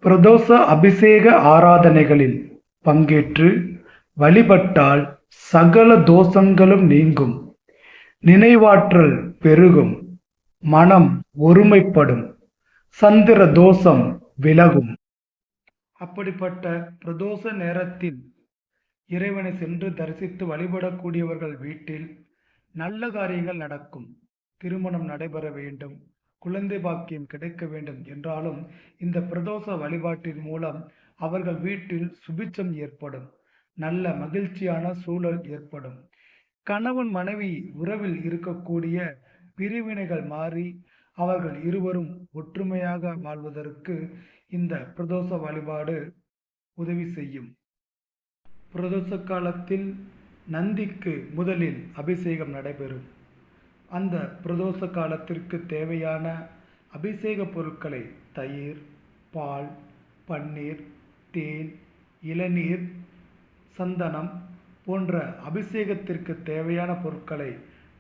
பிரதோஷ அபிஷேக ஆராதனைகளில் பங்கேற்று வழிபட்டால் சகல தோஷங்களும் நீங்கும், நினைவாற்றல் பெருகும், மனம் ஒருமைப்படும், சந்திர தோஷம் விலகும். அப்படிப்பட்ட பிரதோஷ நேரத்தில் இறைவனை சென்று தரிசித்து வழிபடக்கூடியவர்கள் வீட்டில் நல்ல காரியங்கள் நடக்கும். திருமணம் நடைபெற வேண்டும், குழந்தை பாக்கியம் கிடைக்க வேண்டும் என்றாலும் இந்த பிரதோஷ வழிபாட்டின் மூலம் அவர்கள் வீட்டில் சுபிட்சம் ஏற்படும், நல்ல மகிழ்ச்சியான சூழல் ஏற்படும். கணவன் மனைவி உறவில் இருக்கக்கூடிய பிரிவினைகள் மாறி அவர்கள் இருவரும் ஒற்றுமையாக வாழ்வதற்கு இந்த பிரதோஷ வழிபாடு உதவி செய்யும். பிரதோஷ காலத்தில் நந்திக்கு முதலில் அபிஷேகம் நடைபெறும். அந்த பிரதோஷ காலத்திற்கு தேவையான அபிஷேக பொருட்களை தயிர், பால், பன்னீர், தேன், இளநீர், சந்தனம் போன்ற அபிஷேகத்திற்கு தேவையான பொருட்களை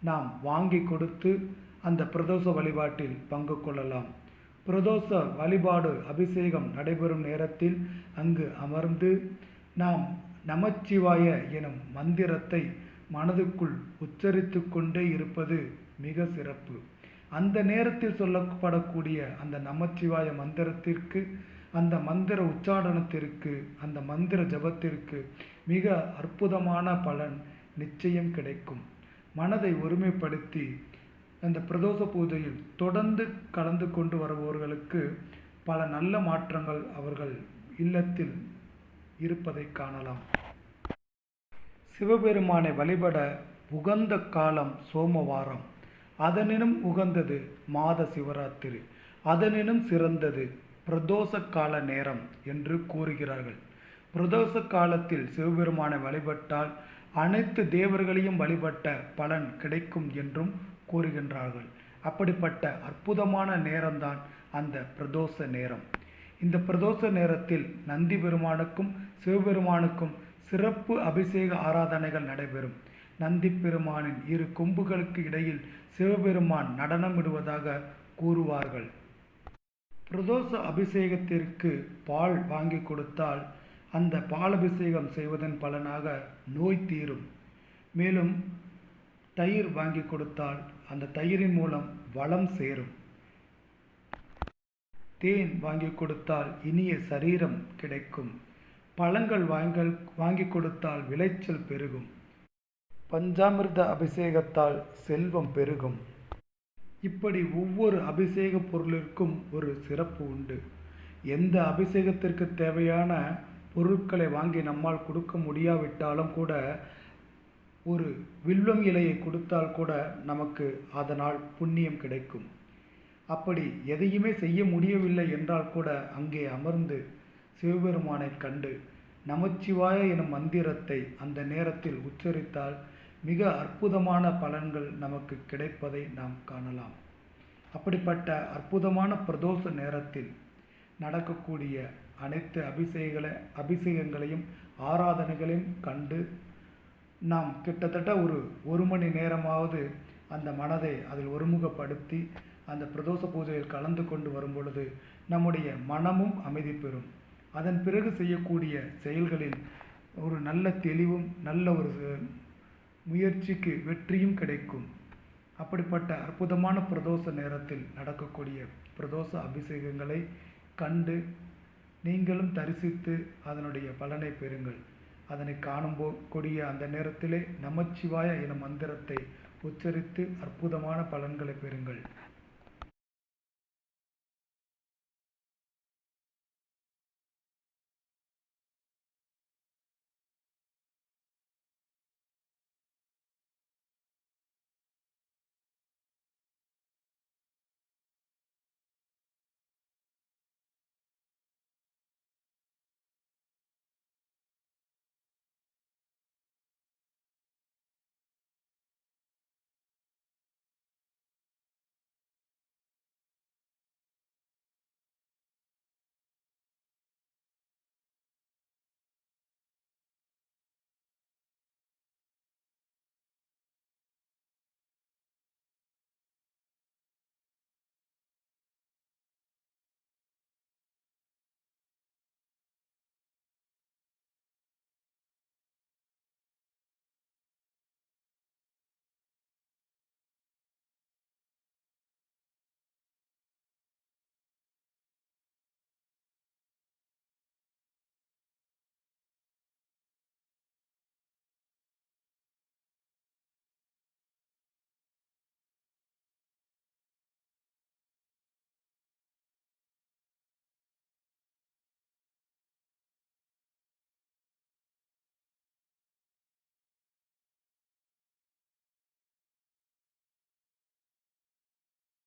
நாம் வாங்கி கொடுத்து அந்த பிரதோஷ வழிபாட்டில் பங்கு கொள்ளலாம். பிரதோஷ வழிபாடு அபிஷேகம் நடைபெறும் நேரத்தில் அங்கு அமர்ந்து நாம் நமச்சிவாய எனும் மந்திரத்தை மனதுக்குள் உச்சரித்து கொண்டே இருப்பது மிக சிறப்பு. அந்த நேரத்தில் சொல்லப்படக்கூடிய அந்த நமச்சிவாய மந்திரத்திற்கு, அந்த மந்திர உச்சாடனத்திற்கு, அந்த மந்திர ஜபத்திற்கு மிக அற்புதமான பலன் நிச்சயம் கிடைக்கும். மனதை ஒருமைப்படுத்தி அந்த பிரதோஷ பூஜையில் தொடர்ந்து கலந்து கொண்டு வருபவர்களுக்கு பல நல்ல மாற்றங்கள் அவர்கள் இல்லத்தில் இருப்பதை காணலாம். சிவபெருமானை வழிபட உகந்த காலம் சோமவாரம், அதனினும் உகந்தது மாத சிவராத்திரி, அதனினும் சிறந்தது பிரதோஷ கால நேரம் என்று கூறுகிறார்கள். பிரதோஷ காலத்தில் சிவபெருமானை வழிபட்டால் அனைத்து தேவர்களையும் வழிபட்ட பலன் கிடைக்கும் என்றும் கூறுகின்றார்கள். அப்படிப்பட்ட அற்புதமான நேரம்தான் அந்த பிரதோஷ நேரம். இந்த பிரதோஷ நேரத்தில் நந்தி பெருமானுக்கும் சிவபெருமானுக்கும் சிறப்பு அபிஷேக ஆராதனைகள் நடைபெறும். நந்தி பெருமானின் இரு கொம்புகளுக்கு இடையில் சிவபெருமான் நடனமிடுவதாக கூறுவார்கள். பிரதோஷ அபிஷேகத்திற்கு பால் வாங்கி கொடுத்தால் அந்த பாலபிஷேகம் செய்வதன் பலனாக நோய் தீரும். மேலும் தயிர் வாங்கி கொடுத்தால் அந்த தயிரின் மூலம் வளம் சேரும். தேன் வாங்கி கொடுத்தால் இனிய சரீரம் கிடைக்கும். பழங்கள் வாங்கி கொடுத்தால் விளைச்சல் பெருகும். பஞ்சாமிர்த அபிஷேகத்தால் செல்வம் பெருகும். இப்படி ஒவ்வொரு அபிஷேக பொருளிற்கும் ஒரு சிறப்பு உண்டு. எந்த அபிஷேகத்திற்கு தேவையான பொருட்களை வாங்கி நம்மால் கொடுக்க முடியாவிட்டாலும் கூட ஒரு வில்வம் இலையை கொடுத்தால் கூட நமக்கு அதனால் புண்ணியம் கிடைக்கும். அப்படி எதையுமே செய்ய முடியவில்லை என்றால் கூட அங்கே அமர்ந்து சிவபெருமானை கண்டு நமச்சிவாய எனும் மந்திரத்தை அந்த நேரத்தில் உச்சரித்தால் மிக அற்புதமான பலன்கள் நமக்கு கிடைப்பதை நாம் காணலாம். அப்படிப்பட்ட அற்புதமான பிரதோஷ நேரத்தில் நடக்கக்கூடிய அனைத்து அபிஷேகங்களையும் ஆராதனைகளையும் கண்டு நாம் கிட்டத்தட்ட ஒரு மணி நேரமாவது அந்த மனதை அதில் ஒருமுகப்படுத்தி அந்த பிரதோஷ பூஜையில் கலந்து கொண்டு வரும் பொழுது நம்முடைய மனமும் அமைதி பெறும். அதன் பிறகு செய்யக்கூடிய செயல்களில் ஒரு நல்ல தெளிவும் நல்ல ஒரு முயற்சிக்கு வெற்றியும் கிடைக்கும். அப்படிப்பட்ட அற்புதமான பிரதோஷ நேரத்தில் நடக்கக்கூடிய பிரதோஷ அபிஷேகங்களை கண்டு நீங்களும் தரிசித்து அதனுடைய பலனை பெறுங்கள். அதனை காணக்கூடிய அந்த நேரத்திலே நமச்சிவாய எனும் மந்திரத்தை உச்சரித்து அற்புதமான பலன்களை பெறுங்கள்.